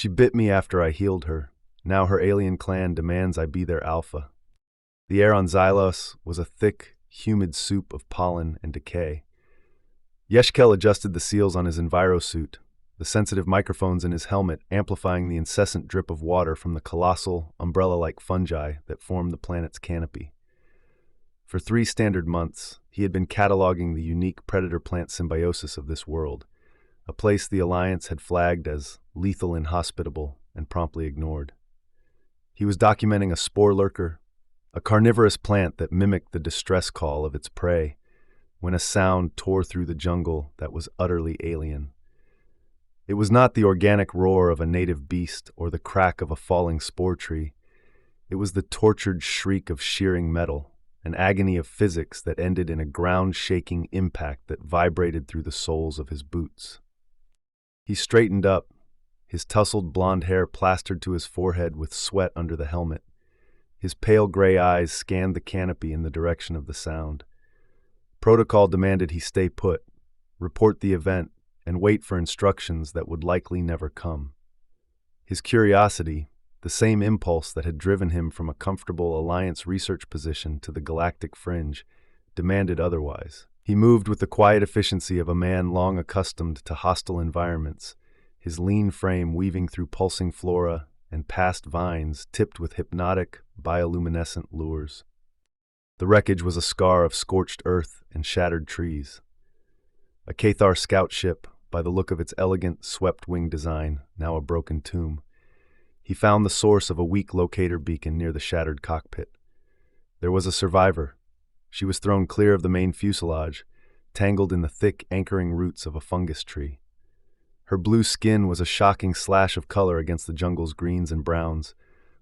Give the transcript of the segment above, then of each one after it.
She bit me after I healed her. Now her alien clan demands I be their alpha. The air on Xylos was a thick, humid soup of pollen and decay. Yeshkel adjusted the seals on his envirosuit, the sensitive microphones in his helmet amplifying the incessant drip of water from the colossal, umbrella-like fungi that formed the planet's canopy. For 3 standard months, he had been cataloging the unique predator-plant symbiosis of this world, a place the Alliance had flagged as lethal inhospitable and promptly ignored. He was documenting a spore lurker, a carnivorous plant that mimicked the distress call of its prey, when a sound tore through the jungle that was utterly alien. It was not the organic roar of a native beast or the crack of a falling spore tree. It was the tortured shriek of shearing metal, an agony of physics that ended in a ground-shaking impact that vibrated through the soles of his boots. He straightened up, his tousled blonde hair plastered to his forehead with sweat under the helmet. His pale gray eyes scanned the canopy in the direction of the sound. Protocol demanded he stay put, report the event, and wait for instructions that would likely never come. His curiosity, the same impulse that had driven him from a comfortable Alliance research position to the galactic fringe, demanded otherwise. He moved with the quiet efficiency of a man long accustomed to hostile environments, his lean frame weaving through pulsing flora and past vines tipped with hypnotic, bioluminescent lures. The wreckage was a scar of scorched earth and shattered trees. A Cathar scout ship, by the look of its elegant, swept-wing design, now a broken tomb. He found the source of a weak locator beacon near the shattered cockpit. There was a survivor. She was thrown clear of the main fuselage, tangled in the thick, anchoring roots of a fungus tree. Her blue skin was a shocking slash of color against the jungle's greens and browns,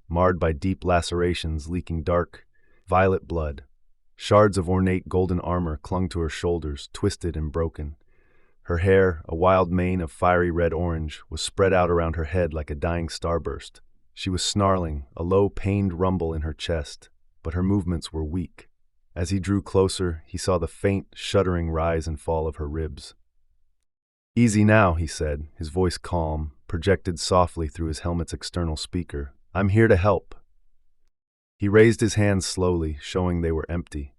marred by deep lacerations leaking dark, violet blood. Shards of ornate golden armor clung to her shoulders, twisted and broken. Her hair, a wild mane of fiery red-orange, was spread out around her head like a dying starburst. She was snarling, a low, pained rumble in her chest, but her movements were weak. As he drew closer, he saw the faint, shuddering rise and fall of her ribs. "Easy now," he said, his voice calm, projected softly through his helmet's external speaker. "I'm here to help." He raised his hands slowly, showing they were empty.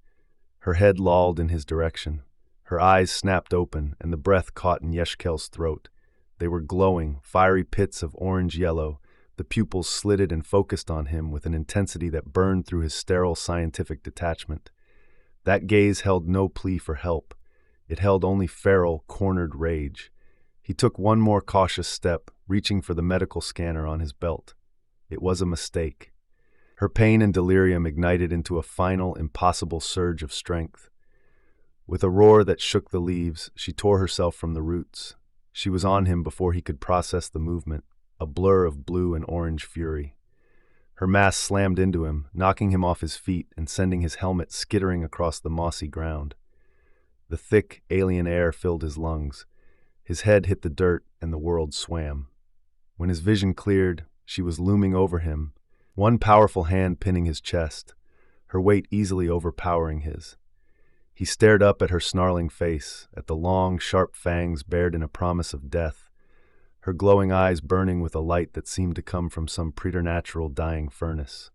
Her head lolled in his direction. Her eyes snapped open, and the breath caught in Yeshkel's throat. They were glowing, fiery pits of orange-yellow, the pupils slitted and focused on him with an intensity that burned through his sterile scientific detachment. That gaze held no plea for help. It held only feral, cornered rage. He took one more cautious step, reaching for the medical scanner on his belt. It was a mistake. Her pain and delirium ignited into a final, impossible surge of strength. With a roar that shook the leaves, she tore herself from the roots. She was on him before he could process the movement, a blur of blue and orange fury. Her mass slammed into him, knocking him off his feet and sending his helmet skittering across the mossy ground. The thick, alien air filled his lungs. His head hit the dirt, and the world swam. When his vision cleared, she was looming over him, one powerful hand pinning his chest, her weight easily overpowering his. He stared up at her snarling face, at the long, sharp fangs bared in a promise of death, her glowing eyes burning with a light that seemed to come from some preternatural dying furnace.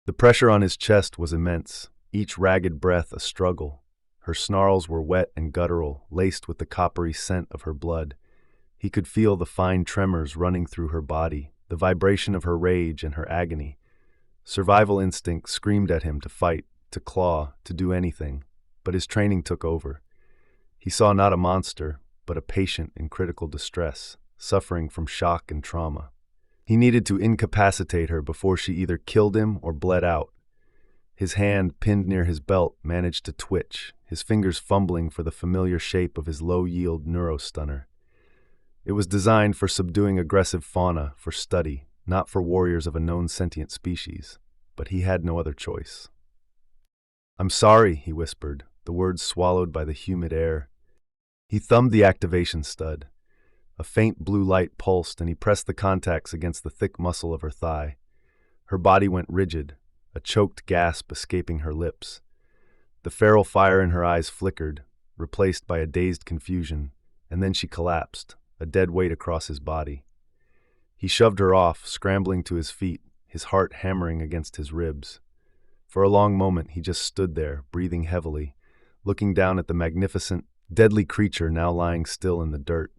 The pressure on his chest was immense, each ragged breath a struggle. Her snarls were wet and guttural, laced with the coppery scent of her blood. He could feel the fine tremors running through her body, the vibration of her rage and her agony. Survival instinct screamed at him to fight, to claw, to do anything, but his training took over. He saw not a monster, but a patient in critical distress, suffering from shock and trauma. He needed to incapacitate her before she either killed him or bled out. His hand, pinned near his belt, managed to twitch, his fingers fumbling for the familiar shape of his low-yield neurostunner. It was designed for subduing aggressive fauna, for study, not for warriors of a known sentient species, but he had no other choice. "I'm sorry," he whispered, the words swallowed by the humid air. He thumbed the activation stud. A faint blue light pulsed, and he pressed the contacts against the thick muscle of her thigh. Her body went rigid, a choked gasp escaping her lips. The feral fire in her eyes flickered, replaced by a dazed confusion, and then she collapsed, a dead weight across his body. He shoved her off, scrambling to his feet, his heart hammering against his ribs. For a long moment he just stood there, breathing heavily, looking down at the magnificent, deadly creature now lying still in the dirt.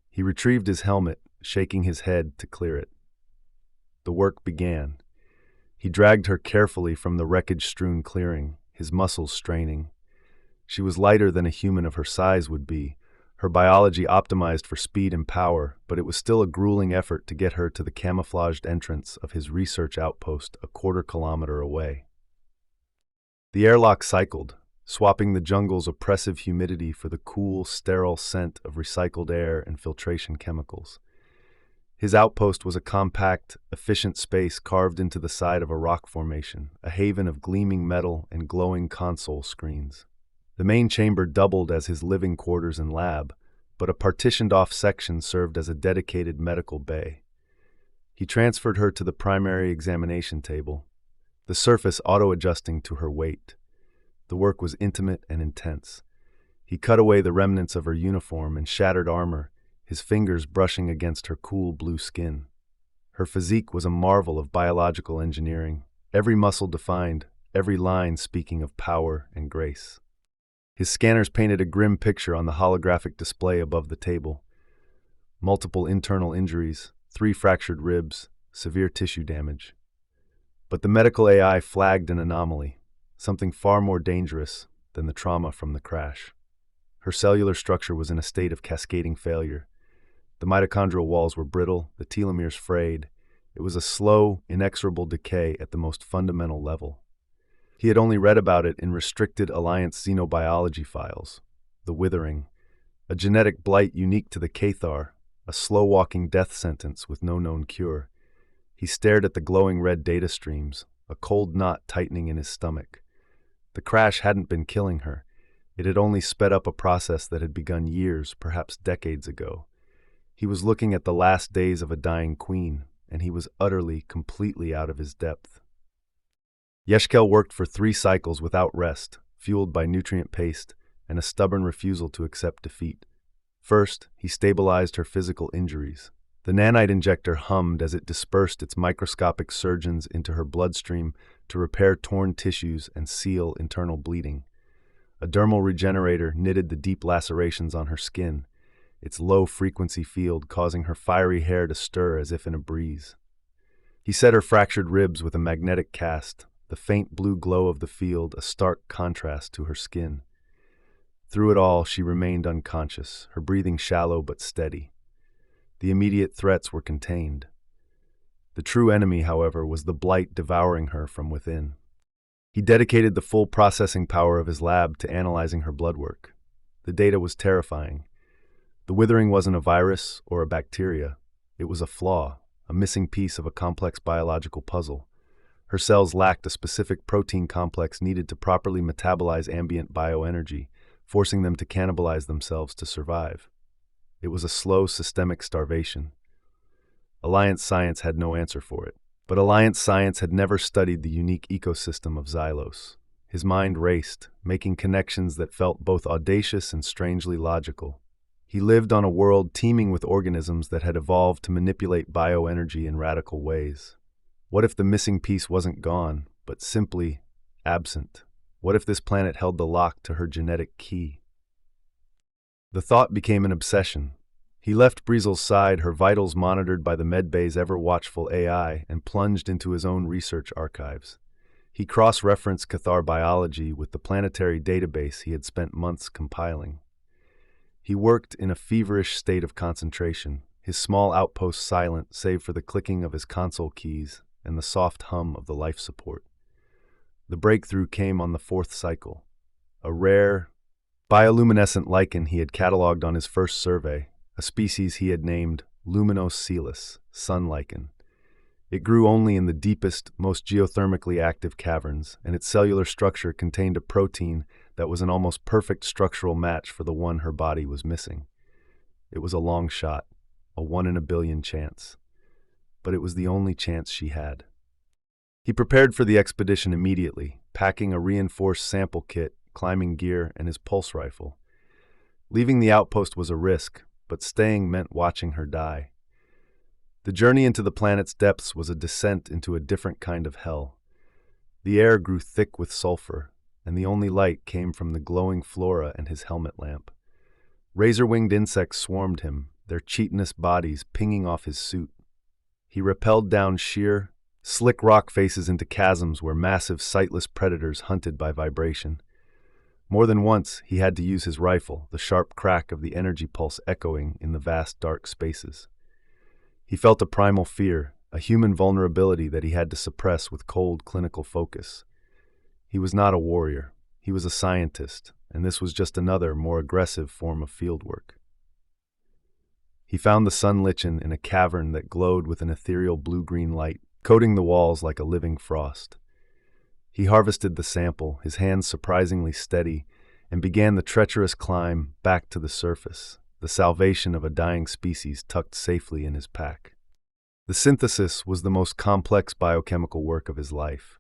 He retrieved his helmet, shaking his head to clear it. The work began. He dragged her carefully from the wreckage-strewn clearing, his muscles straining. She was lighter than a human of her size would be, her biology optimized for speed and power, but it was still a grueling effort to get her to the camouflaged entrance of his research outpost a quarter-kilometer away. The airlock cycled, swapping the jungle's oppressive humidity for the cool, sterile scent of recycled air and filtration chemicals. His outpost was a compact, efficient space carved into the side of a rock formation, a haven of gleaming metal and glowing console screens. The main chamber doubled as his living quarters and lab, but a partitioned-off section served as a dedicated medical bay. He transferred her to the primary examination table, the surface auto-adjusting to her weight. The work was intimate and intense. He cut away the remnants of her uniform and shattered armor, his fingers brushing against her cool blue skin. Her physique was a marvel of biological engineering, every muscle defined, every line speaking of power and grace. His scanners painted a grim picture on the holographic display above the table. Multiple internal injuries, 3 fractured ribs, severe tissue damage. But the medical AI flagged an anomaly, something far more dangerous than the trauma from the crash. Her cellular structure was in a state of cascading failure. The mitochondrial walls were brittle, the telomeres frayed. It was a slow, inexorable decay at the most fundamental level. He had only read about it in restricted Alliance xenobiology files. The withering, a genetic blight unique to the Cathar, a slow-walking death sentence with no known cure. He stared at the glowing red data streams, a cold knot tightening in his stomach. The crash hadn't been killing her. It had only sped up a process that had begun years, perhaps decades ago. He was looking at the last days of a dying queen, and he was utterly, completely out of his depth. Yeshkel worked for 3 cycles without rest, fueled by nutrient paste and a stubborn refusal to accept defeat. First, he stabilized her physical injuries. The nanite injector hummed as it dispersed its microscopic surgeons into her bloodstream to repair torn tissues and seal internal bleeding. A dermal regenerator knitted the deep lacerations on her skin, its low-frequency field causing her fiery hair to stir as if in a breeze. He set her fractured ribs with a magnetic cast, the faint blue glow of the field a stark contrast to her skin. Through it all, she remained unconscious, her breathing shallow but steady. The immediate threats were contained. The true enemy, however, was the blight devouring her from within. He dedicated the full processing power of his lab to analyzing her blood work. The data was terrifying. The withering wasn't a virus or a bacteria. It was a flaw, a missing piece of a complex biological puzzle. Her cells lacked a specific protein complex needed to properly metabolize ambient bioenergy, forcing them to cannibalize themselves to survive. It was a slow systemic starvation. Alliance science had no answer for it. But Alliance science had never studied the unique ecosystem of Xylos. His mind raced, making connections that felt both audacious and strangely logical. He lived on a world teeming with organisms that had evolved to manipulate bioenergy in radical ways. What if the missing piece wasn't gone, but simply absent? What if this planet held the lock to her genetic key? The thought became an obsession. He left Brizel's side, her vitals monitored by the medbay's ever-watchful AI, and plunged into his own research archives. He cross-referenced Cathar biology with the planetary database he had spent months compiling. He worked in a feverish state of concentration, his small outpost silent save for the clicking of his console keys and the soft hum of the life support. The breakthrough came on the 4th cycle. A rare, bioluminescent lichen he had cataloged on his first survey, a species he had named Xylos, sun lichen. It grew only in the deepest, most geothermically active caverns, and its cellular structure contained a protein that was an almost perfect structural match for the one her body was missing. It was a long shot, a 1 in a billion chance. But it was the only chance she had. He prepared for the expedition immediately, packing a reinforced sample kit, climbing gear, and his pulse rifle. Leaving the outpost was a risk, but staying meant watching her die. The journey into the planet's depths was a descent into a different kind of hell. The air grew thick with sulfur, and the only light came from the glowing flora and his helmet lamp. Razor-winged insects swarmed him, their chitinous bodies pinging off his suit. He rappelled down sheer, slick rock faces into chasms where massive, sightless predators hunted by vibration. More than once, he had to use his rifle, the sharp crack of the energy pulse echoing in the vast dark spaces. He felt a primal fear, a human vulnerability that he had to suppress with cold, clinical focus. He was not a warrior. He was a scientist, and this was just another, more aggressive form of fieldwork. He found the sun lichen in a cavern that glowed with an ethereal blue-green light, coating the walls like a living frost. He harvested the sample, his hands surprisingly steady, and began the treacherous climb back to the surface, the salvation of a dying species tucked safely in his pack. The synthesis was the most complex biochemical work of his life.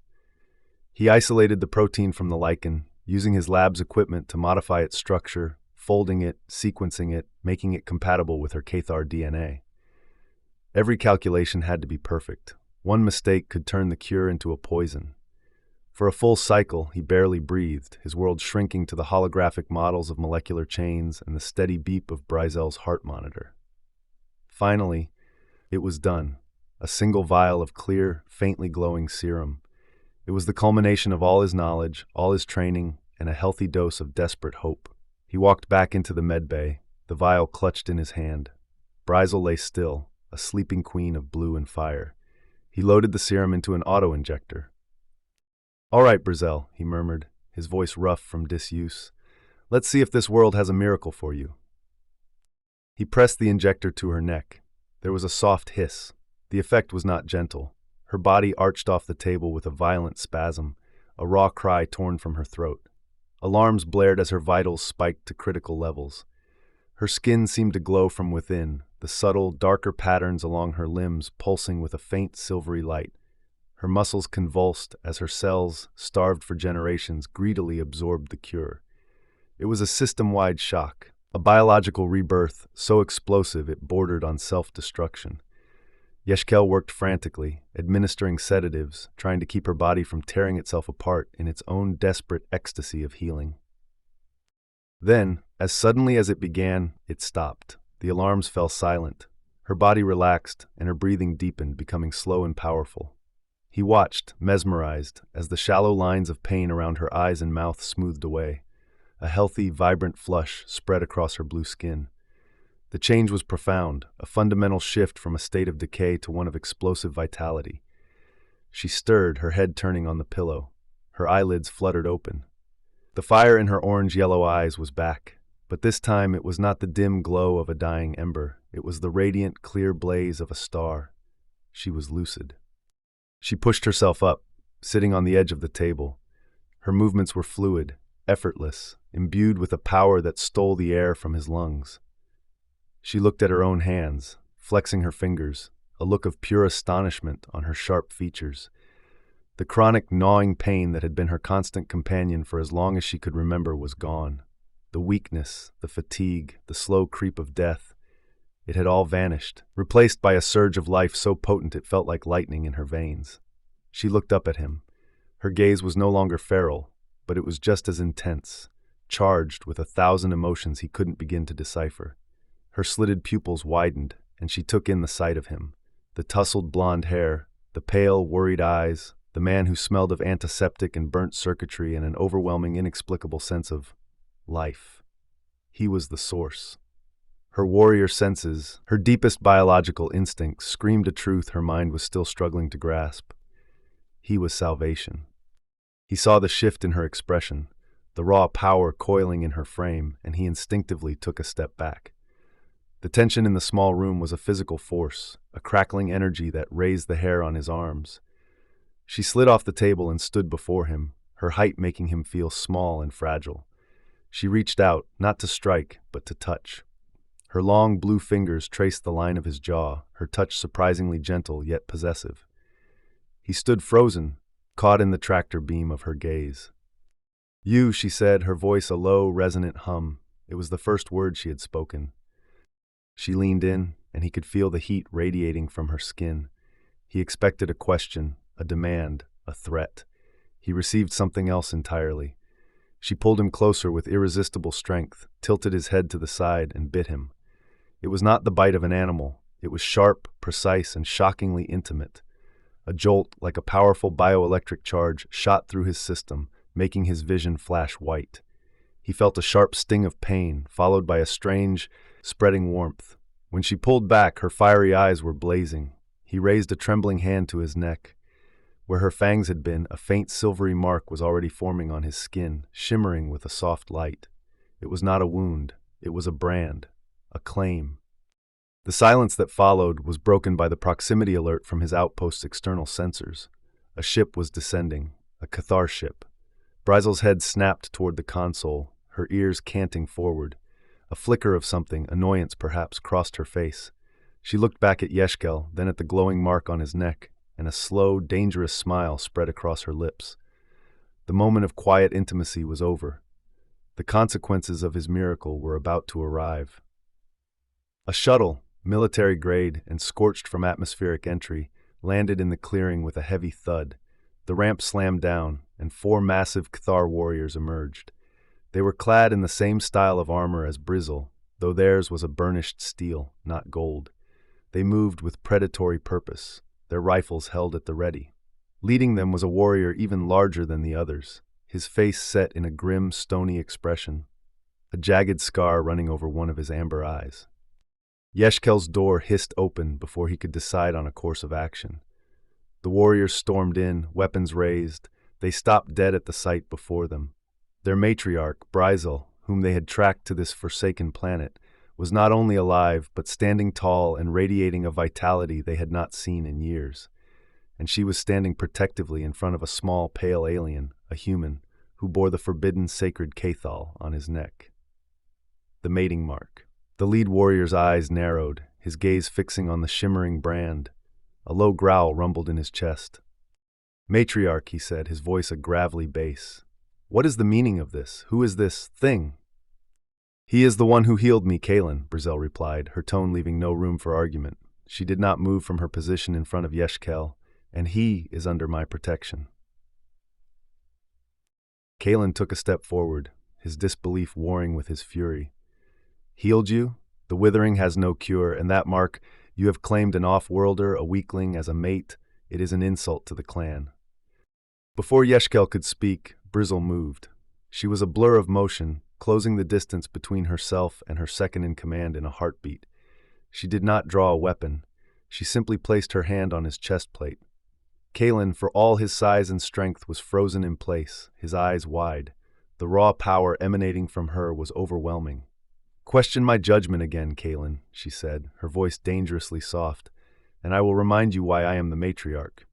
He isolated the protein from the lichen, using his lab's equipment to modify its structure, folding it, sequencing it, making it compatible with her Cathar DNA. Every calculation had to be perfect. One mistake could turn the cure into a poison. For a full cycle, he barely breathed, his world shrinking to the holographic models of molecular chains and the steady beep of Brizel's heart monitor. Finally, it was done. A single vial of clear, faintly glowing serum. It was the culmination of all his knowledge, all his training, and a healthy dose of desperate hope. He walked back into the medbay, the vial clutched in his hand. Brizel lay still, a sleeping queen of blue and fire. He loaded the serum into an auto-injector. "All right, Brizel," he murmured, his voice rough from disuse. "Let's see if this world has a miracle for you." He pressed the injector to her neck. There was a soft hiss. The effect was not gentle. Her body arched off the table with a violent spasm, a raw cry torn from her throat. Alarms blared as her vitals spiked to critical levels. Her skin seemed to glow from within, the subtle, darker patterns along her limbs pulsing with a faint silvery light. Her muscles convulsed as her cells, starved for generations, greedily absorbed the cure. It was a system-wide shock, a biological rebirth so explosive it bordered on self-destruction. Yeshkel worked frantically, administering sedatives, trying to keep her body from tearing itself apart in its own desperate ecstasy of healing. Then, as suddenly as it began, it stopped. The alarms fell silent. Her body relaxed, and her breathing deepened, becoming slow and powerful. He watched, mesmerized, as the shallow lines of pain around her eyes and mouth smoothed away. A healthy, vibrant flush spread across her blue skin. The change was profound, a fundamental shift from a state of decay to one of explosive vitality. She stirred, her head turning on the pillow. Her eyelids fluttered open. The fire in her orange-yellow eyes was back, but this time it was not the dim glow of a dying ember. It was the radiant, clear blaze of a star. She was lucid. She pushed herself up, sitting on the edge of the table. Her movements were fluid, effortless, imbued with a power that stole the air from his lungs. She looked at her own hands, flexing her fingers, a look of pure astonishment on her sharp features. The chronic, gnawing pain that had been her constant companion for as long as she could remember was gone. The weakness, the fatigue, the slow creep of death, it had all vanished, replaced by a surge of life so potent it felt like lightning in her veins. She looked up at him. Her gaze was no longer feral, but it was just as intense, charged with 1,000 emotions he couldn't begin to decipher. Her slitted pupils widened, and she took in the sight of him. The tousled blonde hair, the pale, worried eyes, the man who smelled of antiseptic and burnt circuitry and an overwhelming, inexplicable sense of life. He was the source. Her warrior senses, her deepest biological instincts, screamed a truth her mind was still struggling to grasp. He was salvation. He saw the shift in her expression, the raw power coiling in her frame, and he instinctively took a step back. The tension in the small room was a physical force, a crackling energy that raised the hair on his arms. She slid off the table and stood before him, her height making him feel small and fragile. She reached out, not to strike, but to touch. Her long blue fingers traced the line of his jaw, her touch surprisingly gentle yet possessive. He stood frozen, caught in the tractor beam of her gaze. "You," she said, her voice a low, resonant hum. It was the first word she had spoken. She leaned in, and he could feel the heat radiating from her skin. He expected a question, a demand, a threat. He received something else entirely. She pulled him closer with irresistible strength, tilted his head to the side, and bit him. It was not the bite of an animal. It was sharp, precise, and shockingly intimate. A jolt, like a powerful bioelectric charge, shot through his system, making his vision flash white. He felt a sharp sting of pain, followed by a strange, spreading warmth. When she pulled back, her fiery eyes were blazing. He raised a trembling hand to his neck. Where her fangs had been, a faint silvery mark was already forming on his skin, shimmering with a soft light. It was not a wound. It was a brand, a claim. The silence that followed was broken by the proximity alert from his outpost's external sensors. A ship was descending, a Cathar ship. Brizel's head snapped toward the console, her ears canting forward. A flicker of something, annoyance perhaps, crossed her face. She looked back at Yeshkel, then at the glowing mark on his neck, and a slow, dangerous smile spread across her lips. The moment of quiet intimacy was over. The consequences of his miracle were about to arrive. A shuttle, military grade and scorched from atmospheric entry, landed in the clearing with a heavy thud. The ramp slammed down, and 4 massive Cathar warriors emerged. They were clad in the same style of armor as Brizel, though theirs was a burnished steel, not gold. They moved with predatory purpose, their rifles held at the ready. Leading them was a warrior even larger than the others, his face set in a grim, stony expression, a jagged scar running over one of his amber eyes. Yeshkel's door hissed open before he could decide on a course of action. The warriors stormed in, weapons raised. They stopped dead at the sight before them. Their matriarch, Brizel, whom they had tracked to this forsaken planet, was not only alive, but standing tall and radiating a vitality they had not seen in years. And she was standing protectively in front of a small, pale alien, a human, who bore the forbidden sacred Cathal on his neck. The mating mark. The lead warrior's eyes narrowed, his gaze fixing on the shimmering brand. A low growl rumbled in his chest. "Matriarch," he said, his voice a gravelly bass. "What is the meaning of this? Who is this thing?" "He is the one who healed me, Kaelin," Brizel replied, her tone leaving no room for argument. She did not move from her position in front of Yeshkel, and he is under my protection. Kaelin took a step forward, his disbelief warring with his fury. "Healed you? The withering has no cure, and that mark, you have claimed an off-worlder, a weakling, as a mate. It is an insult to the clan." Before Yeshkel could speak, Brizel moved. She was a blur of motion, closing the distance between herself and her second-in-command in a heartbeat. She did not draw a weapon. She simply placed her hand on his chest plate. Kaelin, for all his size and strength, was frozen in place, his eyes wide. The raw power emanating from her was overwhelming. "Question my judgment again, Kaelin," she said, her voice dangerously soft, "and I will remind you why I am the matriarch."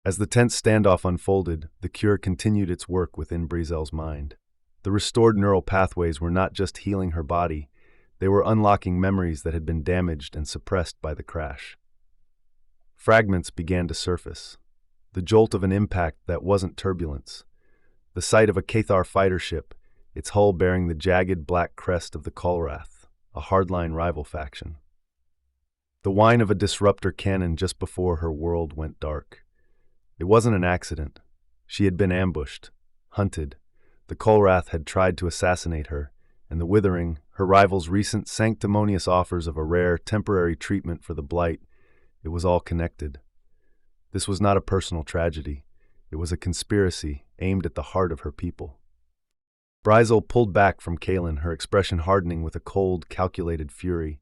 As the tense standoff unfolded, the cure continued its work within Brizel's mind. The restored neural pathways were not just healing her body, they were unlocking memories that had been damaged and suppressed by the crash. Fragments began to surface. The jolt of an impact that wasn't turbulence. The sight of a Cathar fighter ship, its hull bearing the jagged black crest of the Kulrath, a hardline rival faction. The whine of a disruptor cannon just before her world went dark. It wasn't an accident. She had been ambushed, hunted. The Kulrath had tried to assassinate her, and the Withering, her rival's recent sanctimonious offers of a rare, temporary treatment for the blight, it was all connected. This was not a personal tragedy. It was a conspiracy aimed at the heart of her people. Brizel pulled back from Kaelin, her expression hardening with a cold, calculated fury.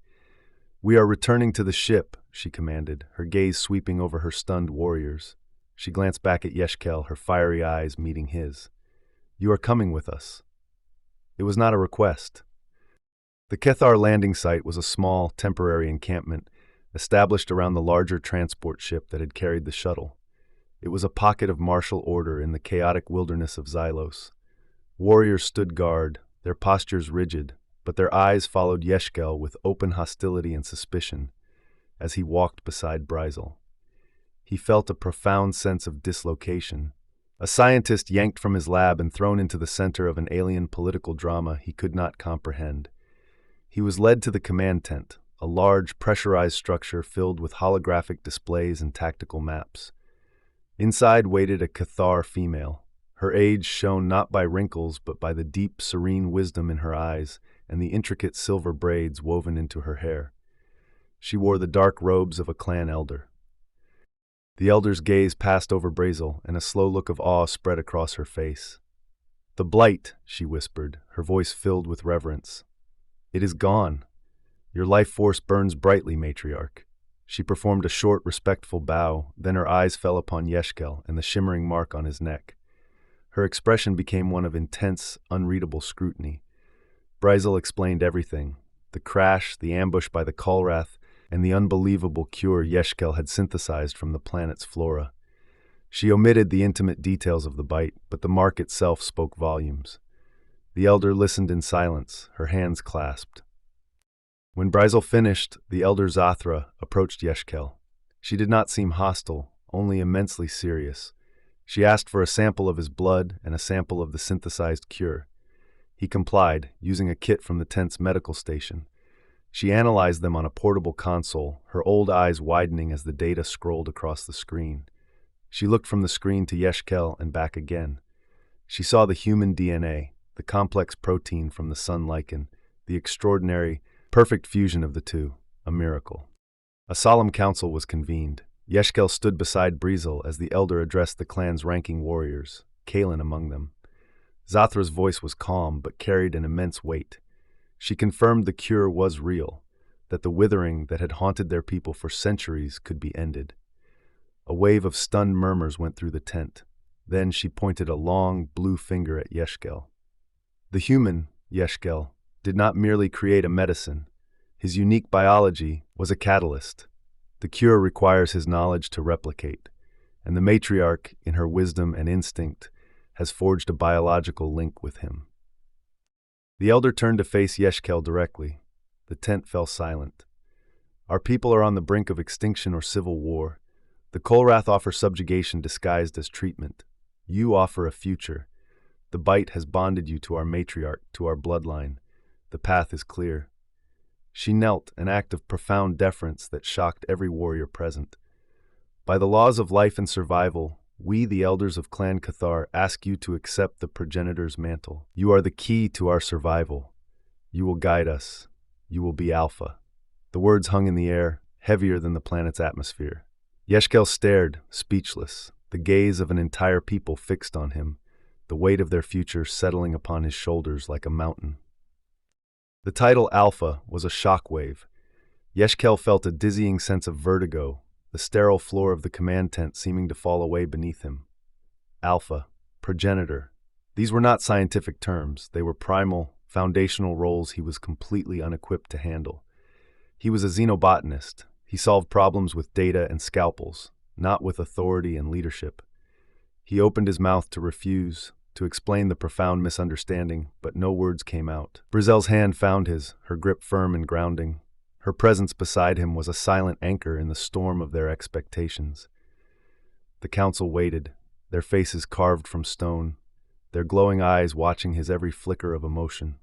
"We are returning to the ship," she commanded, her gaze sweeping over her stunned warriors. She glanced back at Yeshkel, her fiery eyes meeting his. "You are coming with us." It was not a request. The Cathar landing site was a small, temporary encampment established around the larger transport ship that had carried the shuttle. It was a pocket of martial order in the chaotic wilderness of Xylos. Warriors stood guard, their postures rigid, but their eyes followed Yeshkel with open hostility and suspicion as he walked beside Brizel. He felt a profound sense of dislocation. A scientist yanked from his lab and thrown into the center of an alien political drama he could not comprehend. He was led to the command tent, a large, pressurized structure filled with holographic displays and tactical maps. Inside waited a Cathar female. Her age shown not by wrinkles but by the deep, serene wisdom in her eyes and the intricate silver braids woven into her hair. She wore the dark robes of a clan elder. The elder's gaze passed over Brizel, and a slow look of awe spread across her face. "The blight," she whispered, her voice filled with reverence. "It is gone. Your life force burns brightly, Matriarch." She performed a short, respectful bow, then her eyes fell upon Yeshkel and the shimmering mark on his neck. Her expression became one of intense, unreadable scrutiny. Brizel explained everything: the crash, the ambush by the Kulrath, and the unbelievable cure Yeshkel had synthesized from the planet's flora. She omitted the intimate details of the bite, but the mark itself spoke volumes. The elder listened in silence, her hands clasped. When Brizel finished, the elder Zathra approached Yeshkel. She did not seem hostile, only immensely serious. She asked for a sample of his blood and a sample of the synthesized cure. He complied, using a kit from the tent's medical station. She analyzed them on a portable console, her old eyes widening as the data scrolled across the screen. She looked from the screen to Yeshkel and back again. She saw the human DNA, the complex protein from the sun lichen, the extraordinary, perfect fusion of the two, a miracle. A solemn council was convened. Yeshkel stood beside Brizel as the elder addressed the clan's ranking warriors, Kalen among them. Zathra's voice was calm but carried an immense weight. She confirmed the cure was real, that the withering that had haunted their people for centuries could be ended. A wave of stunned murmurs went through the tent. Then she pointed a long, blue finger at Yeshkel. The human, Yeshkel, did not merely create a medicine. His unique biology was a catalyst. The cure requires his knowledge to replicate, and the matriarch, in her wisdom and instinct, has forged a biological link with him. The elder turned to face Yeshkel directly. The tent fell silent. "Our people are on the brink of extinction or civil war. The Kulrath offer subjugation disguised as treatment. You offer a future. The bite has bonded you to our matriarch, to our bloodline. The path is clear." She knelt, an act of profound deference that shocked every warrior present. "By the laws of life and survival, we, the elders of Clan Cathar, ask you to accept the progenitor's mantle. You are the key to our survival. You will guide us. You will be Alpha." The words hung in the air, heavier than the planet's atmosphere. Yeshkel stared, speechless, the gaze of an entire people fixed on him, the weight of their future settling upon his shoulders like a mountain. The title Alpha was a shockwave. Yeshkel felt a dizzying sense of vertigo, the sterile floor of the command tent seeming to fall away beneath him. Alpha, progenitor. These were not scientific terms. They were primal, foundational roles he was completely unequipped to handle. He was a xenobotanist. He solved problems with data and scalpels, not with authority and leadership. He opened his mouth to refuse, to explain the profound misunderstanding, but no words came out. Brizel's hand found his, her grip firm and grounding. Her presence beside him was a silent anchor in the storm of their expectations. The council waited, their faces carved from stone, their glowing eyes watching his every flicker of emotion.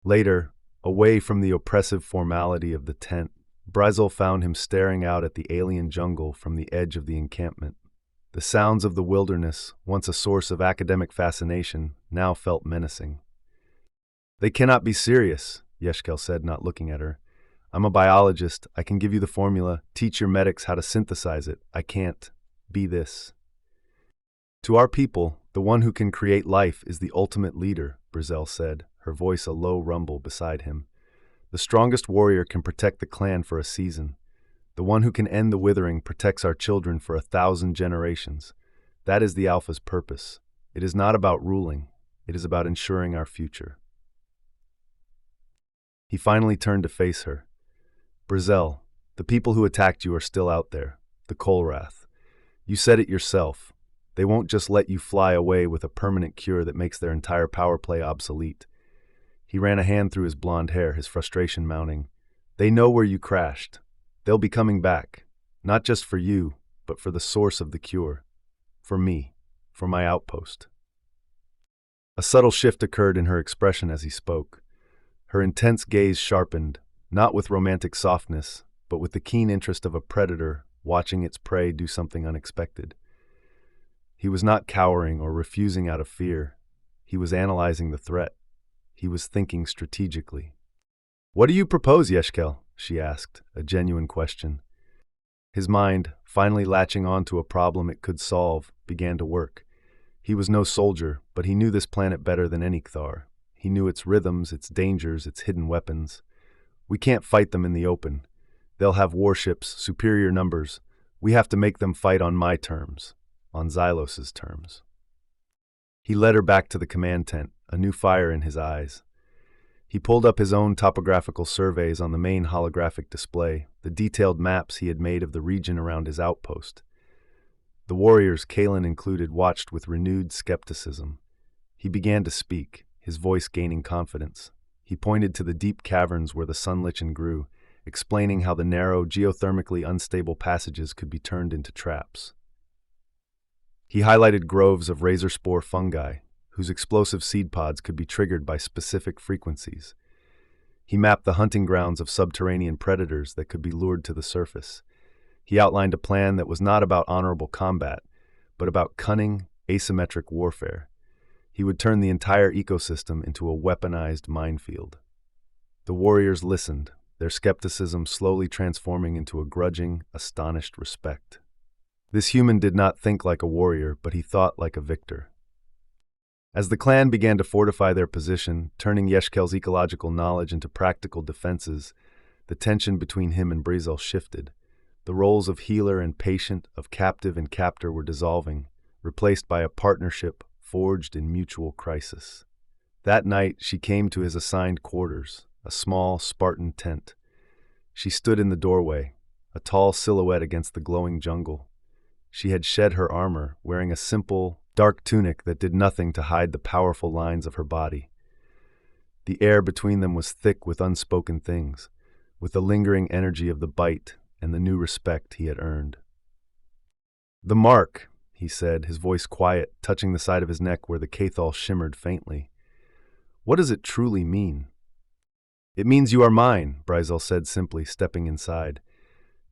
Later, away from the oppressive formality of the tent, Brizel found him staring out at the alien jungle from the edge of the encampment. The sounds of the wilderness, once a source of academic fascination, now felt menacing. "They cannot be serious," Yeshkel said, not looking at her. "I'm a biologist. I can give you the formula, teach your medics how to synthesize it. I can't be this." "To our people, the one who can create life is the ultimate leader," Brizel said, her voice a low rumble beside him. "The strongest warrior can protect the clan for a season. The one who can end the withering protects our children for 1,000 generations. That is the Alpha's purpose. It is not about ruling. It is about ensuring our future." He finally turned to face her. "Brizel, the people who attacked you are still out there, the Kulrath. You said it yourself. They won't just let you fly away with a permanent cure that makes their entire power play obsolete." He ran a hand through his blonde hair, his frustration mounting. "They know where you crashed. They'll be coming back, not just for you, but for the source of the cure. For me, for my outpost." A subtle shift occurred in her expression as he spoke. Her intense gaze sharpened, not with romantic softness, but with the keen interest of a predator watching its prey do something unexpected. He was not cowering or refusing out of fear. He was analyzing the threat. He was thinking strategically. "What do you propose, Yeshkel?" she asked, a genuine question. His mind, finally latching on to a problem it could solve, began to work. He was no soldier, but he knew this planet better than any Cthar. He knew its rhythms, its dangers, its hidden weapons. "We can't fight them in the open. They'll have warships, superior numbers. We have to make them fight on my terms, on Xylos' terms." He led her back to the command tent, a new fire in his eyes. He pulled up his own topographical surveys on the main holographic display, the detailed maps he had made of the region around his outpost. The warriors, Kalen included, watched with renewed skepticism. He began to speak, his voice gaining confidence. He pointed to the deep caverns where the sun lichen grew, explaining how the narrow, geothermically unstable passages could be turned into traps. He highlighted groves of razor spore fungi, whose explosive seed pods could be triggered by specific frequencies. He mapped the hunting grounds of subterranean predators that could be lured to the surface. He outlined a plan that was not about honorable combat, but about cunning, asymmetric warfare. He would turn the entire ecosystem into a weaponized minefield. The warriors listened, their skepticism slowly transforming into a grudging, astonished respect. This human did not think like a warrior, but he thought like a victor. As the clan began to fortify their position, turning Yeshkel's ecological knowledge into practical defenses, the tension between him and Brizel shifted. The roles of healer and patient, of captive and captor were dissolving, replaced by a partnership forged in mutual crisis. That night, she came to his assigned quarters, a small, Spartan tent. She stood in the doorway, a tall silhouette against the glowing jungle. She had shed her armor, wearing a simple, dark tunic that did nothing to hide the powerful lines of her body. The air between them was thick with unspoken things, with the lingering energy of the bite and the new respect he had earned. "The mark," he said, his voice quiet, touching the side of his neck where the cathol shimmered faintly. "What does it truly mean?" "It means you are mine," Brizel said simply, stepping inside.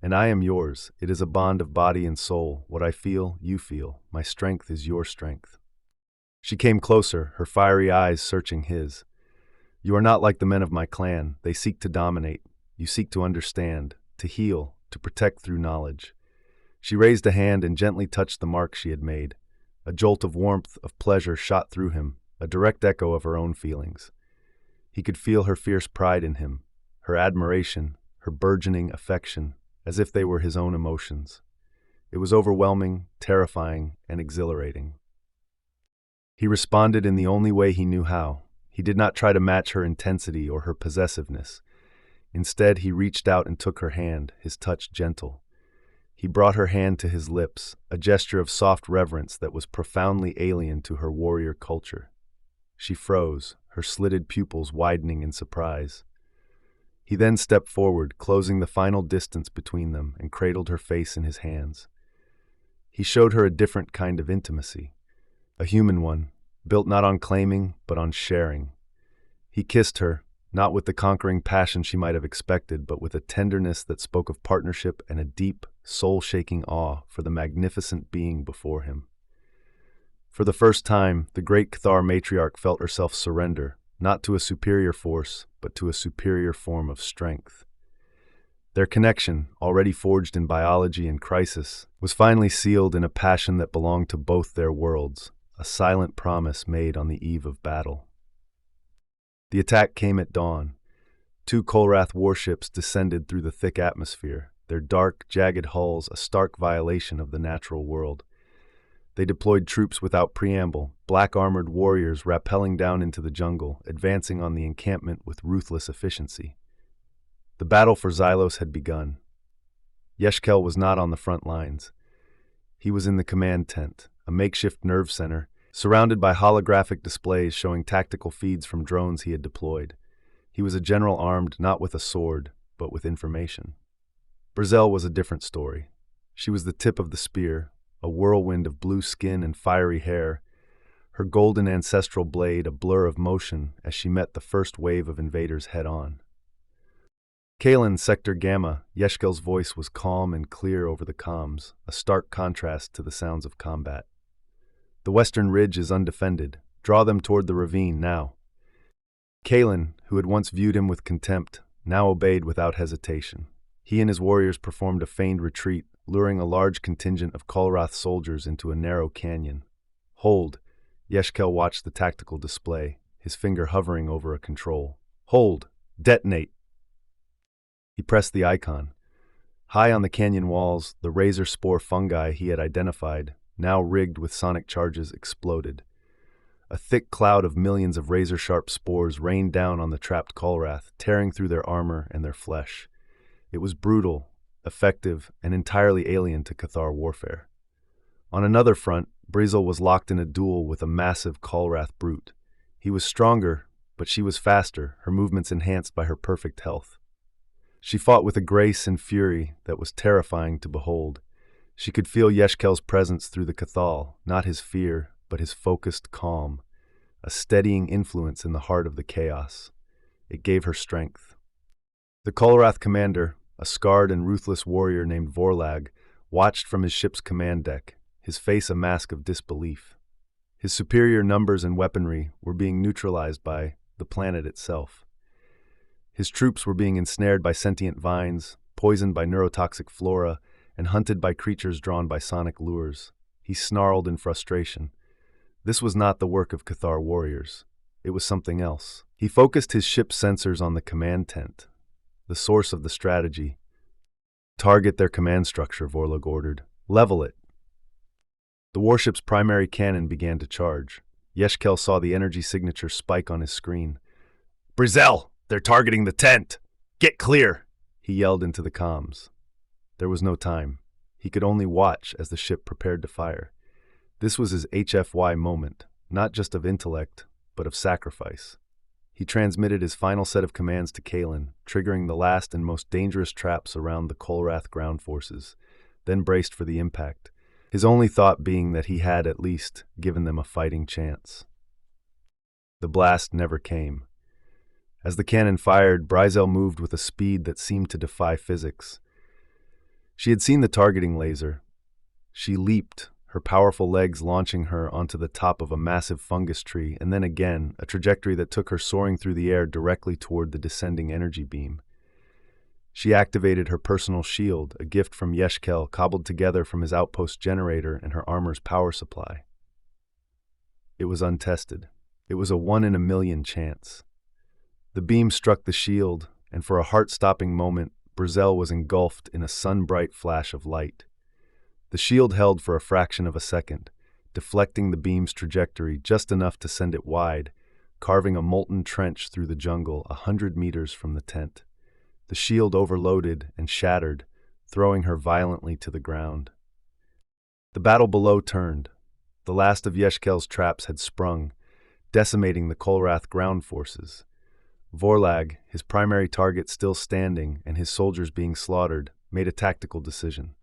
"And I am yours. It is a bond of body and soul. What I feel, you feel. My strength is your strength." She came closer, her fiery eyes searching his. "You are not like the men of my clan. They seek to dominate. You seek to understand, to heal, to protect through knowledge." She raised a hand and gently touched the mark she had made. A jolt of warmth, of pleasure shot through him, a direct echo of her own feelings. He could feel her fierce pride in him, her admiration, her burgeoning affection, as if they were his own emotions. It was overwhelming, terrifying, and exhilarating. He responded in the only way he knew how. He did not try to match her intensity or her possessiveness. Instead, he reached out and took her hand, his touch gentle. He brought her hand to his lips, a gesture of soft reverence that was profoundly alien to her warrior culture. She froze, her slitted pupils widening in surprise. He then stepped forward, closing the final distance between them, and cradled her face in his hands. He showed her a different kind of intimacy, a human one, built not on claiming, but on sharing. He kissed her, not with the conquering passion she might have expected, but with a tenderness that spoke of partnership and a deep, soul-shaking awe for the magnificent being before him. For the first time, the great Cthar Matriarch felt herself surrender, not to a superior force, but to a superior form of strength. Their connection, already forged in biology and crisis, was finally sealed in a passion that belonged to both their worlds, a silent promise made on the eve of battle. The attack came at dawn. 2 Kolrath warships descended through the thick atmosphere, their dark, jagged hulls a stark violation of the natural world. They deployed troops without preamble, black-armored warriors rappelling down into the jungle, advancing on the encampment with ruthless efficiency. The battle for Xylos had begun. Yeshkel was not on the front lines. He was in the command tent, a makeshift nerve center, surrounded by holographic displays showing tactical feeds from drones he had deployed. He was a general armed not with a sword, but with information. Brizel was a different story. She was the tip of the spear, a whirlwind of blue skin and fiery hair, her golden ancestral blade a blur of motion as she met the first wave of invaders head-on. Kalen, Sector Gamma, Yeshkel's voice was calm and clear over the comms, a stark contrast to the sounds of combat. The western ridge is undefended. Draw them toward the ravine now. Kalen, who had once viewed him with contempt, now obeyed without hesitation. He and his warriors performed a feigned retreat, luring a large contingent of Kolrath soldiers into a narrow canyon. Hold! Yeshkel watched the tactical display, his finger hovering over a control. Hold! Detonate! He pressed the icon. High on the canyon walls, the razor spore fungi he had identified, now rigged with sonic charges, exploded. A thick cloud of millions of razor-sharp spores rained down on the trapped Kolrath, tearing through their armor and their flesh. It was brutal, effective, and entirely alien to Cathar warfare. On another front, Brizel was locked in a duel with a massive Kolrath brute. He was stronger, but she was faster, her movements enhanced by her perfect health. She fought with a grace and fury that was terrifying to behold. She could feel Yeshkel's presence through the Cathal, not his fear, but his focused calm, a steadying influence in the heart of the chaos. It gave her strength. The Kolrath commander, a scarred and ruthless warrior named Vorlag, watched from his ship's command deck, his face a mask of disbelief. His superior numbers and weaponry were being neutralized by the planet itself. His troops were being ensnared by sentient vines, poisoned by neurotoxic flora, and hunted by creatures drawn by sonic lures. He snarled in frustration. This was not the work of Cathar warriors. It was something else. He focused his ship's sensors on the command tent, the source of the strategy. Target their command structure, Vorlag ordered. Level it. The warship's primary cannon began to charge. Yeshkel saw the energy signature spike on his screen. Brizel! They're targeting the tent! Get clear! He yelled into the comms. There was no time. He could only watch as the ship prepared to fire. This was his HFY moment, not just of intellect, but of sacrifice. He transmitted his final set of commands to Kalen, triggering the last and most dangerous traps around the Kolrath ground forces, then braced for the impact, his only thought being that he had, at least, given them a fighting chance. The blast never came. As the cannon fired, Brizel moved with a speed that seemed to defy physics. She had seen the targeting laser. She leaped, her powerful legs launching her onto the top of a massive fungus tree, and then again, a trajectory that took her soaring through the air directly toward the descending energy beam. She activated her personal shield, a gift from Yeshkel cobbled together from his outpost generator and her armor's power supply. It was untested. It was a 1 in a million chance. The beam struck the shield, and for a heart-stopping moment, Brizel was engulfed in a sun-bright flash of light. The shield held for a fraction of a second, deflecting the beam's trajectory just enough to send it wide, carving a molten trench through the jungle 100 meters from the tent. The shield overloaded and shattered, throwing her violently to the ground. The battle below turned. The last of Yeshkel's traps had sprung, decimating the Kolrath ground forces. Vorlag, his primary target still standing and his soldiers being slaughtered, made a tactical decision.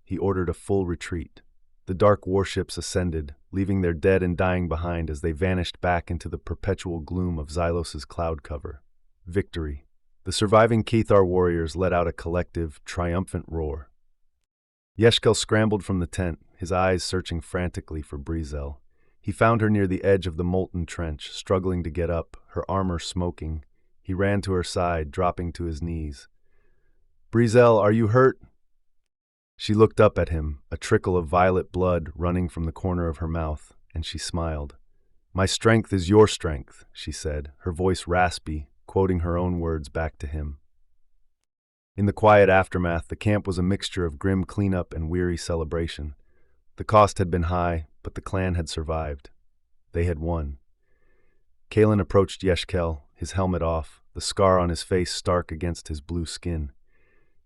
He ordered a full retreat. The dark warships ascended, leaving their dead and dying behind as they vanished back into the perpetual gloom of Xylos' cloud cover. Victory. The surviving Cathar warriors let out a collective, triumphant roar. Yeshkel scrambled from the tent, his eyes searching frantically for Brizel. He found her near the edge of the molten trench, struggling to get up, her armor smoking. He ran to her side, dropping to his knees. Brizel, are you hurt? She looked up at him, a trickle of violet blood running from the corner of her mouth, and she smiled. My strength is your strength, she said, her voice raspy, quoting her own words back to him. In the quiet aftermath, the camp was a mixture of grim cleanup and weary celebration. The cost had been high, but the clan had survived. They had won. Kalen approached Yeshkel, his helmet off, the scar on his face stark against his blue skin.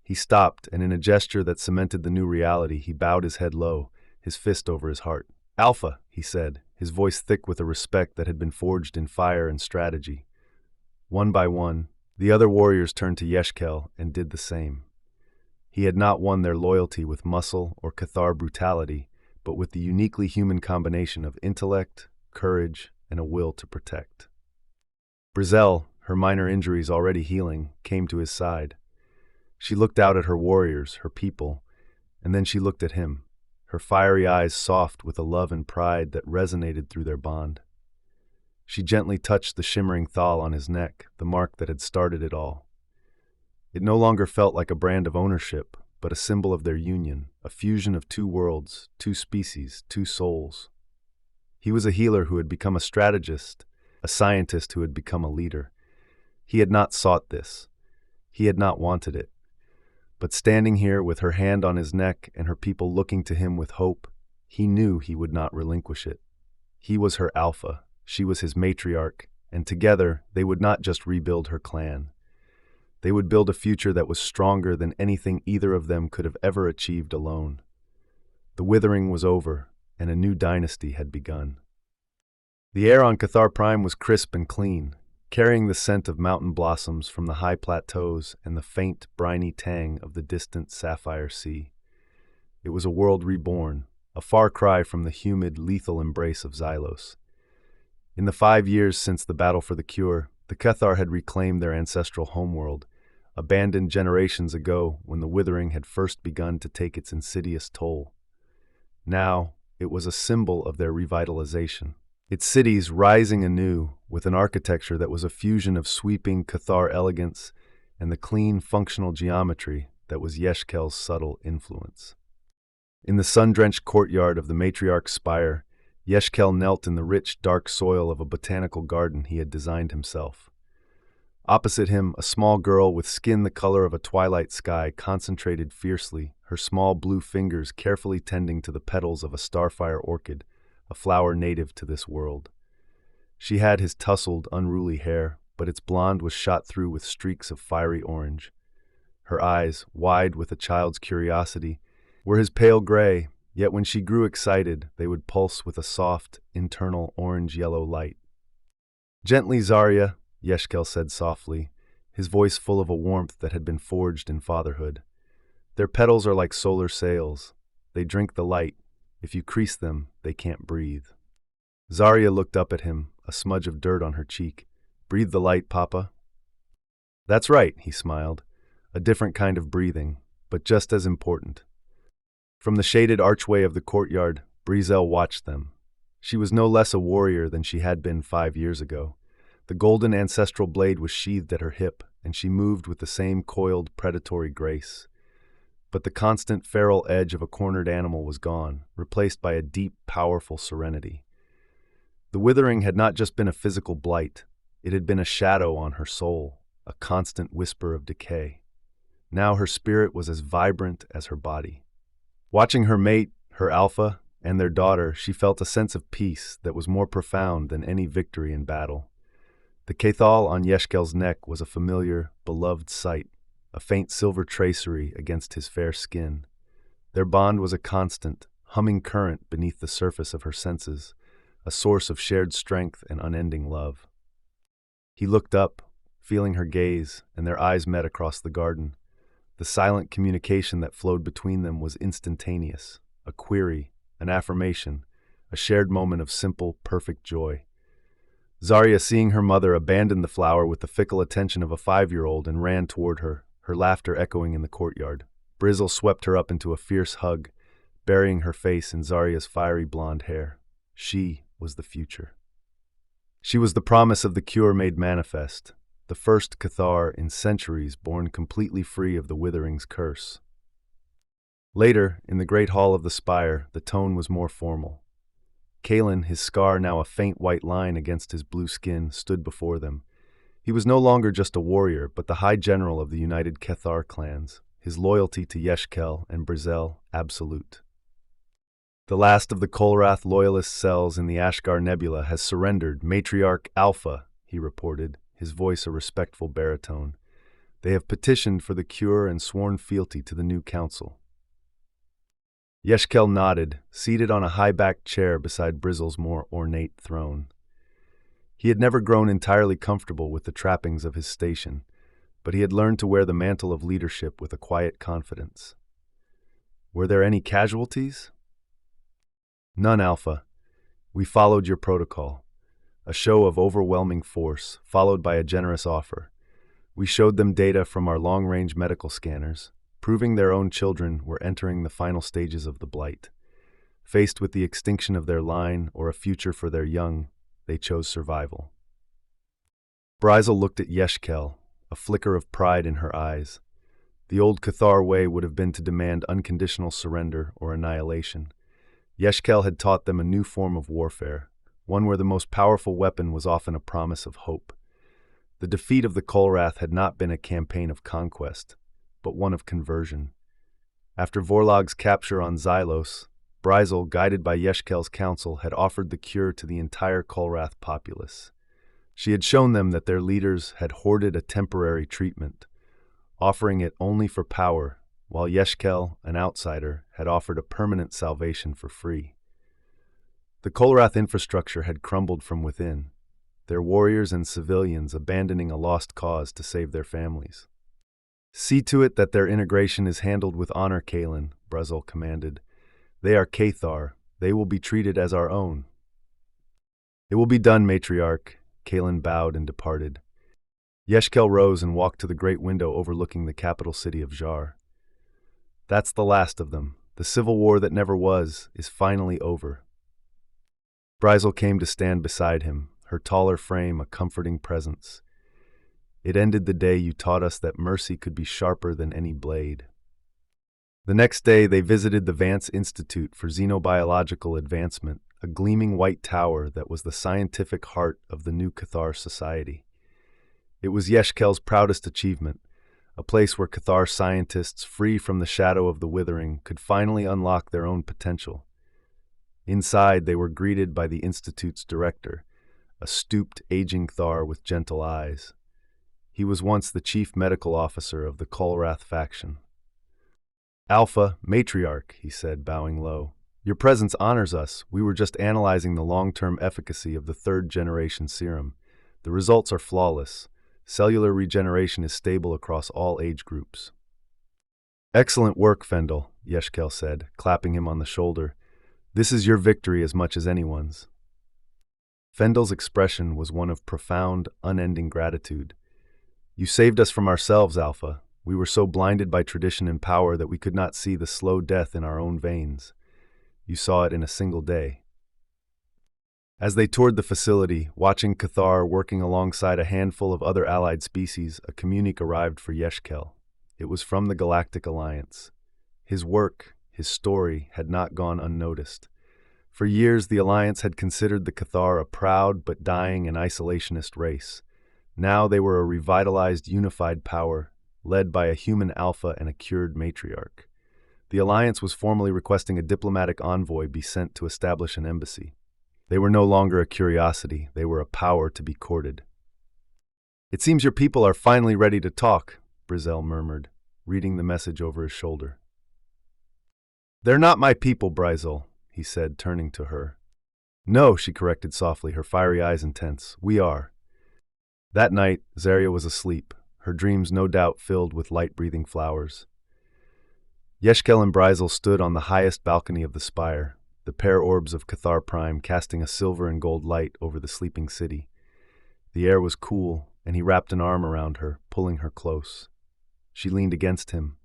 He stopped, and in a gesture that cemented the new reality, he bowed his head low, his fist over his heart. Alpha, he said, his voice thick with a respect that had been forged in fire and strategy. One by one, the other warriors turned to Yeshkel and did the same. He had not won their loyalty with muscle or Cathar brutality, but with the uniquely human combination of intellect, courage, and a will to protect. Brizel, her minor injuries already healing, came to his side. She looked out at her warriors, her people, and then she looked at him, her fiery eyes soft with a love and pride that resonated through their bond. She gently touched the shimmering thal on his neck, the mark that had started it all. It no longer felt like a brand of ownership, but a symbol of their union, a fusion of two worlds, two species, two souls. He was a healer who had become a strategist, a scientist who had become a leader. He had not sought this. He had not wanted it. But standing here with her hand on his neck and her people looking to him with hope, he knew he would not relinquish it. He was her alpha, she was his matriarch, and together they would not just rebuild her clan. They would build a future that was stronger than anything either of them could have ever achieved alone. The withering was over, and a new dynasty had begun. The air on Cathar Prime was crisp and clean, carrying the scent of mountain blossoms from the high plateaus and the faint, briny tang of the distant sapphire sea. It was a world reborn, a far cry from the humid, lethal embrace of Xylos. In the 5 years since the battle for the cure, the Cathar had reclaimed their ancestral homeworld, abandoned generations ago when the withering had first begun to take its insidious toll. Now, it was a symbol of their revitalization. Its cities rising anew, with an architecture that was a fusion of sweeping Cathar elegance and the clean, functional geometry that was Yeshkel's subtle influence. In the sun-drenched courtyard of the Matriarch's spire, Yeshkel knelt in the rich, dark soil of a botanical garden he had designed himself. Opposite him, a small girl with skin the color of a twilight sky concentrated fiercely, her small blue fingers carefully tending to the petals of a starfire orchid, a flower native to this world. She had his tousled, unruly hair, but its blonde was shot through with streaks of fiery orange. Her eyes, wide with a child's curiosity, were his pale gray, yet when she grew excited, they would pulse with a soft, internal orange-yellow light. "Gently, Zarya," Yeshkel said softly, his voice full of a warmth that had been forged in fatherhood. "Their petals are like solar sails. They drink the light. If you crease them, they can't breathe." Zarya looked up at him, a smudge of dirt on her cheek. "Breathe the light, Papa." "That's right," he smiled. "A different kind of breathing, but just as important." From the shaded archway of the courtyard, Brizel watched them. She was no less a warrior than she had been 5 years ago. The golden ancestral blade was sheathed at her hip, and she moved with the same coiled, predatory grace. But the constant feral edge of a cornered animal was gone, replaced by a deep, powerful serenity. The withering had not just been a physical blight, it had been a shadow on her soul, a constant whisper of decay. Now her spirit was as vibrant as her body. Watching her mate, her alpha, and their daughter, she felt a sense of peace that was more profound than any victory in battle. The cathal on Yeshkel's neck was a familiar, beloved sight, a faint silver tracery against his fair skin. Their bond was a constant, humming current beneath the surface of her senses, a source of shared strength and unending love. He looked up, feeling her gaze, and their eyes met across the garden. The silent communication that flowed between them was instantaneous, a query, an affirmation, a shared moment of simple, perfect joy. Zarya, seeing her mother, abandoned the flower with the fickle attention of a 5-year-old and ran toward her, her laughter echoing in the courtyard. Brizel swept her up into a fierce hug, burying her face in Zarya's fiery blonde hair. She was the future. She was the promise of the cure made manifest, the first Cathar in centuries born completely free of the withering's curse. Later, in the great hall of the spire, the tone was more formal. Kalen, his scar now a faint white line against his blue skin, stood before them. He was no longer just a warrior, but the high general of the united Cathar clans, his loyalty to Yeshkel and Brizel absolute. "The last of the Kolrath loyalist cells in the Ashgar Nebula has surrendered, Matriarch Alpha," he reported, his voice a respectful baritone. "They have petitioned for the cure and sworn fealty to the new council." Yeshkel nodded, seated on a high-backed chair beside Brizel's more ornate throne. He had never grown entirely comfortable with the trappings of his station, but he had learned to wear the mantle of leadership with a quiet confidence. "Were there any casualties?" "None, Alpha. We followed your protocol. A show of overwhelming force, followed by a generous offer. We showed them data from our long-range medical scanners, proving their own children were entering the final stages of the blight. Faced with the extinction of their line or a future for their young, they chose survival. Brizel looked at Yeshkel, a flicker of pride in her eyes. The old Cathar way would have been to demand unconditional surrender or annihilation. Yeshkel had taught them a new form of warfare, one where the most powerful weapon was often a promise of hope. The defeat of the Kolrath had not been a campaign of conquest, but one of conversion. After Vorlog's capture on Xylos, Brizel, guided by Yeshkel's counsel, had offered the cure to the entire Kolrath populace. She had shown them that their leaders had hoarded a temporary treatment, offering it only for power, while Yeshkel, an outsider, had offered a permanent salvation for free. The Kolrath infrastructure had crumbled from within, their warriors and civilians abandoning a lost cause to save their families. "See to it that their integration is handled with honor, Kaelin," Brizel commanded. "They are Cathar. They will be treated as our own." "It will be done, Matriarch." Kaelin bowed and departed. Yeshkel rose and walked to the great window overlooking the capital city of Jar. "That's the last of them. The civil war that never was is finally over." Brizel came to stand beside him, her taller frame a comforting presence. "It ended the day you taught us that mercy could be sharper than any blade." The next day they visited the Vance Institute for Xenobiological Advancement, a gleaming white tower that was the scientific heart of the new Cathar society. It was Yeshkel's proudest achievement, a place where Cathar scientists, free from the shadow of the withering, could finally unlock their own potential. Inside, they were greeted by the Institute's director, a stooped, aging Thar with gentle eyes. He was once the chief medical officer of the Kolrath faction. "Alpha, Matriarch," he said, bowing low. "Your presence honors us. We were just analyzing the long-term efficacy of the third-generation serum. The results are flawless. Cellular regeneration is stable across all age groups." "Excellent work, Fendel," Yeshkel said, clapping him on the shoulder. "This is your victory as much as anyone's." Fendel's expression was one of profound, unending gratitude. "You saved us from ourselves, Alpha. We were so blinded by tradition and power that we could not see the slow death in our own veins. You saw it in a single day." As they toured the facility, watching Cathar working alongside a handful of other allied species, a communique arrived for Yeshkel. It was from the Galactic Alliance. His work, his story, had not gone unnoticed. For years, the Alliance had considered the Cathar a proud but dying and isolationist race. Now they were a revitalized, unified power, led by a human alpha and a cured matriarch. The Alliance was formally requesting a diplomatic envoy be sent to establish an embassy. They were no longer a curiosity, they were a power to be courted. "It seems your people are finally ready to talk," Brizel murmured, reading the message over his shoulder. "They're not my people, Brizel," he said, turning to her. "No," she corrected softly, her fiery eyes intense. "We are." That night, Zarya was asleep, her dreams no doubt filled with light-breathing flowers. Yeshkel and Brizel stood on the highest balcony of the spire, the pair orbs of Cathar Prime casting a silver and gold light over the sleeping city. The air was cool, and he wrapped an arm around her, pulling her close. She leaned against him,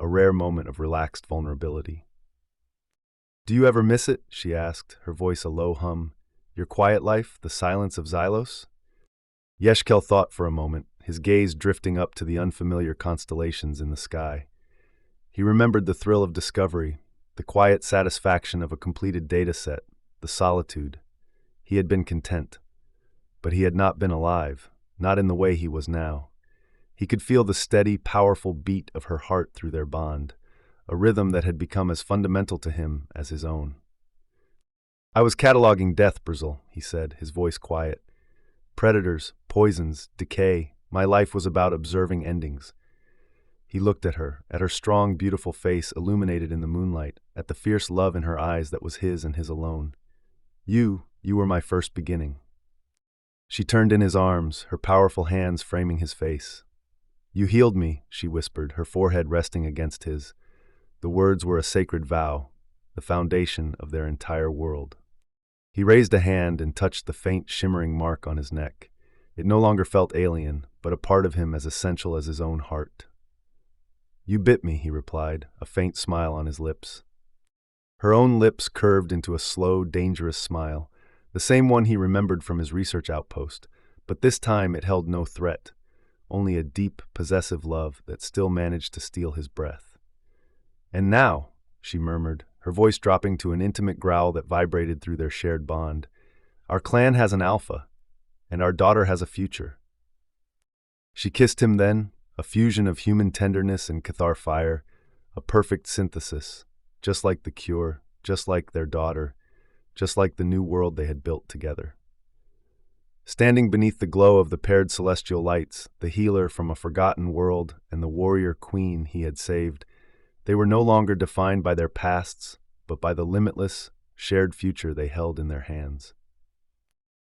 a rare moment of relaxed vulnerability. "Do you ever miss it?" she asked, her voice a low hum. "Your quiet life, the silence of Xylos?" Yeshkel thought for a moment, his gaze drifting up to the unfamiliar constellations in the sky. He remembered the thrill of discovery, the quiet satisfaction of a completed data set, the solitude. He had been content. But he had not been alive, not in the way he was now. He could feel the steady, powerful beat of her heart through their bond, a rhythm that had become as fundamental to him as his own. "I was cataloging death, Brizel," he said, his voice quiet. "Predators, poisons, decay. My life was about observing endings." He looked at her strong, beautiful face illuminated in the moonlight, at the fierce love in her eyes that was his and his alone. You were my first beginning." She turned in his arms, her powerful hands framing his face. "You healed me," she whispered, her forehead resting against his. The words were a sacred vow, the foundation of their entire world. He raised a hand and touched the faint, shimmering mark on his neck. It no longer felt alien, but a part of him as essential as his own heart. "You bit me," he replied, a faint smile on his lips. Her own lips curved into a slow, dangerous smile, the same one he remembered from his research outpost, but this time it held no threat, only a deep, possessive love that still managed to steal his breath. "And now," she murmured, her voice dropping to an intimate growl that vibrated through their shared bond, "our clan has an alpha, and our daughter has a future." She kissed him then, a fusion of human tenderness and Cathar fire, a perfect synthesis, just like the cure, just like their daughter, just like the new world they had built together. Standing beneath the glow of the paired celestial lights, the healer from a forgotten world and the warrior queen he had saved, they were no longer defined by their pasts, but by the limitless, shared future they held in their hands.